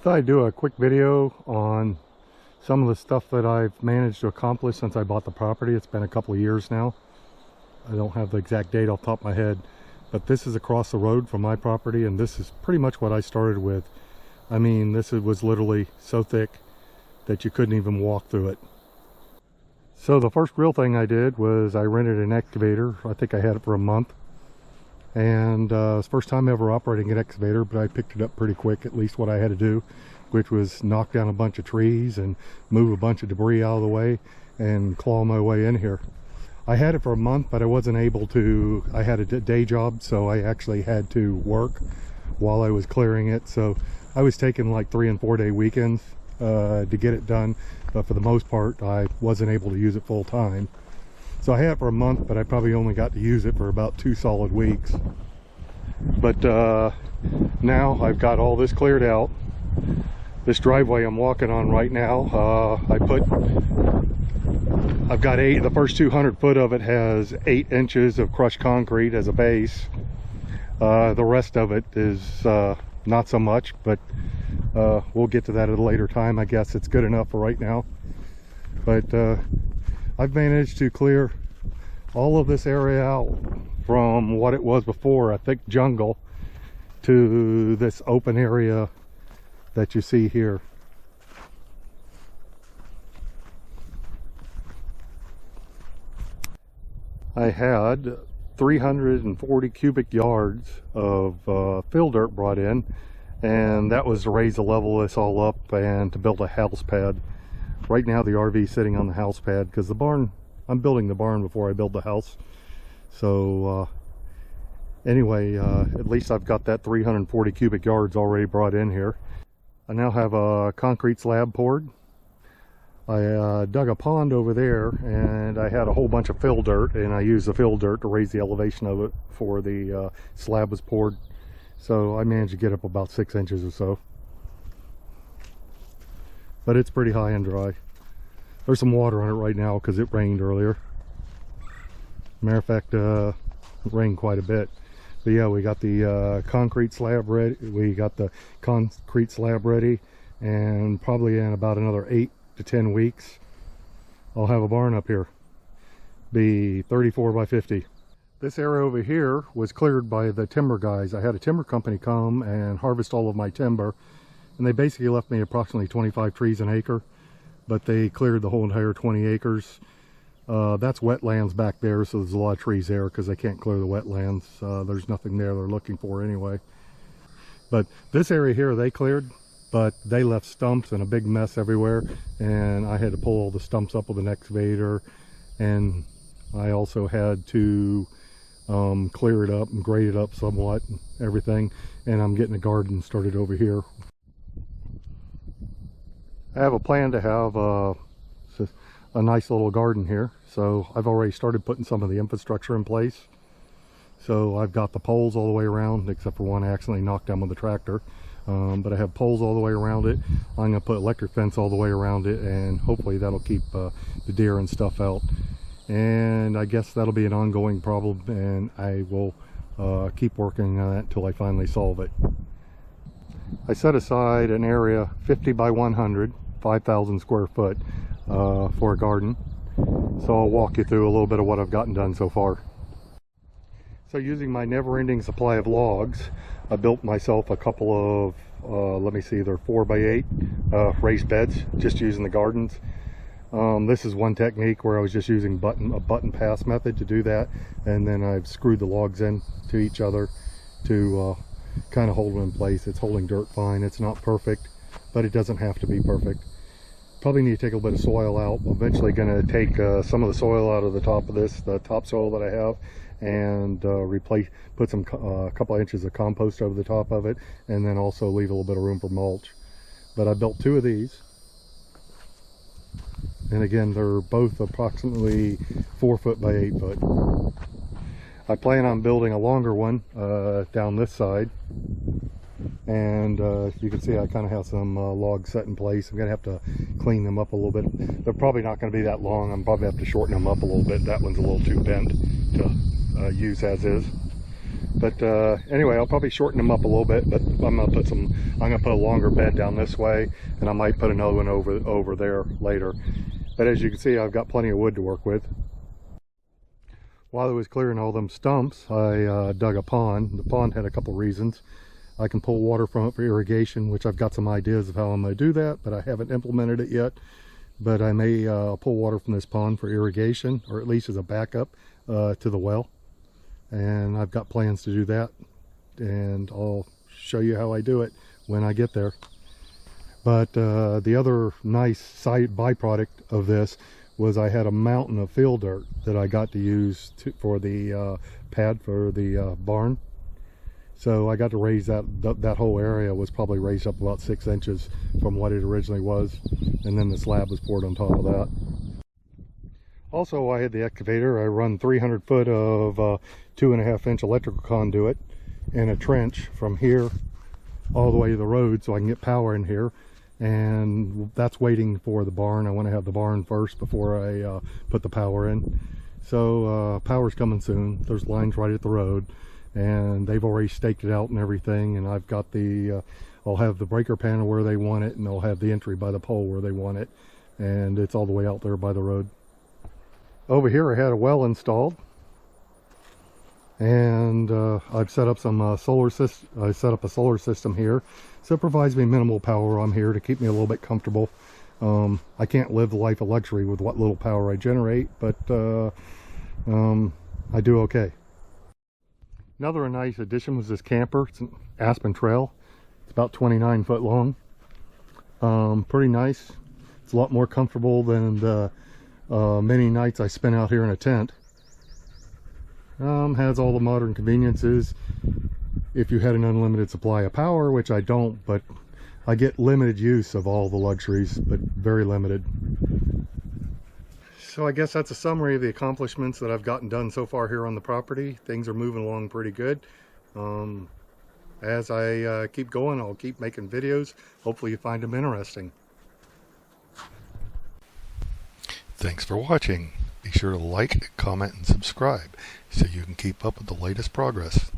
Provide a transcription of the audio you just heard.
Thought I'd do a quick video on some of the stuff that I've managed to accomplish since I bought the property. It's been a couple of years now. I don't have the exact date off the top of my head, but this is across the road from my property, and this is pretty much what I started with. I mean, this was literally so thick that you couldn't even walk through it. So the first real thing I did was I rented an excavator. I think I had it for a month. And it's the first time ever operating an excavator, but I picked it up pretty quick, at least what I had to do, which was knock down a bunch of trees and move a bunch of debris out of the way and claw my way in here. I had it for a month, but I wasn't able to. I had a day job, so I actually had to work while I was clearing it. So I was taking like 3 and 4 day weekends to get it done, but for the most part I wasn't able to use it full time. So I had it for a month, but I probably only got to use it for about 2 solid weeks. But now I've got all this cleared out. This driveway I'm walking on right now, I've got the first 200 foot of it has 8 inches of crushed concrete as a base. The rest of it is not so much, but we'll get to that at a later time. I guess it's good enough for right now. But I've managed to clear all of this area out from what it was before, a thick jungle, to this open area that you see here. I had 340 cubic yards of fill dirt brought in, and that was to raise the level of this all up and to build a house pad. Right now the RV is sitting on the house pad because the barn, I'm building the barn before I build the house. So anyway, at least I've got that 340 cubic yards already brought in here. I now have a concrete slab poured. I dug a pond over there, and I had a whole bunch of fill dirt, and I used the fill dirt to raise the elevation of it before the slab was poured. So I managed to get up about 6 inches or so. But it's pretty high and dry. There's some water on it right now because it rained earlier. Matter of fact, it rained quite a bit. But yeah, we got the concrete slab ready. We got the concrete slab ready, and probably in about another 8 to 10 weeks, I'll have a barn up here. Be 34 by 50. This area over here was cleared by the timber guys. I had a timber company come and harvest all of my timber, and they basically left me approximately 25 trees an acre, but they cleared the whole entire 20 acres. That's wetlands back there, so there's a lot of trees there because they can't clear the wetlands. There's nothing there they're looking for anyway. But this area here they cleared, but they left stumps and a big mess everywhere, and I had to pull all the stumps up with an excavator, and I also had to clear it up and grade it up somewhat and everything, and I'm getting a garden started over here. I have a plan to have a nice little garden here, so I've already started putting some of the infrastructure in place. So I've got the poles all the way around, except for one I accidentally knocked down with the tractor. But I have poles all the way around it. I'm going to put electric fence all the way around it, and hopefully that'll keep the deer and stuff out. And I guess that'll be an ongoing problem, and I will keep working on that until I finally solve it. I set aside an area 50 by 100, 5,000 square foot for a garden. So I'll walk you through a little bit of what I've gotten done so far. So using my never-ending supply of logs, I built myself a couple of, let me see, they're 4 by 8 raised beds, just using the gardens. This is one technique where I was just using a button pass method to do that, and then I've screwed the logs in to each other to kind of hold them in place. It's holding dirt fine. It's not perfect, but it doesn't have to be perfect. Probably need to take a little bit of soil out. I'm eventually going to take some of the soil out of the top of this, the topsoil that I have, and put some a couple of inches of compost over the top of it, and then also leave a little bit of room for mulch. But I built 2 of these, and again they're both approximately 4 foot by 8 foot. I plan on building a longer one down this side, and you can see I kind of have some logs set in place. I'm gonna have to clean them up a little bit. They're probably not going to be that long. I'm probably have to shorten them up a little bit. That one's a little too bent to use as is. But anyway, I'll probably shorten them up a little bit, but I'm gonna put a longer bed down this way, and I might put another one over there later. But as you can see, I've got plenty of wood to work with. While I was clearing all them stumps, I dug a pond. The pond had a couple reasons. I can pull water from it for irrigation, which I've got some ideas of how I'm going to do that, but I haven't implemented it yet. But I may pull water from this pond for irrigation, or at least as a backup to the well. And I've got plans to do that, and I'll show you how I do it when I get there. But the other nice side byproduct of this was I had a mountain of field dirt that I got to use for the pad for the barn. So I got to raise that whole area was probably raised up about 6 inches from what it originally was, and then the slab was poured on top of that. Also, I had the excavator. I run 300 foot of 2.5 inch electrical conduit in a trench from here all the way to the road so I can get power in here. And that's waiting for the barn. I want to have the barn first before I put the power in. So power's coming soon. There's lines right at the road, and they've already staked it out and everything. And I've got the I'll have the breaker panel where they want it, and I'll have the entry by the pole where they want it, and it's all the way out there by the road. Over here I had a well installed, and I've set up some solar system. I set up a solar system here, so it provides me minimal power on here to keep me a little bit comfortable. I can't live the life of luxury with what little power I generate, but I do okay. Another nice addition was this camper. It's an Aspen Trail. It's about 29 foot long. Pretty nice. It's a lot more comfortable than the many nights I spent out here in a tent. Has all the modern conveniences. If you had an unlimited supply of power, which I don't, but I get limited use of all the luxuries, but very limited. So I guess that's a summary of the accomplishments that I've gotten done so far here on the property. Things are moving along pretty good. As I keep going, I'll keep making videos. Hopefully you find them interesting. Thanks for watching. Be sure to like, comment, and subscribe so you can keep up with the latest progress.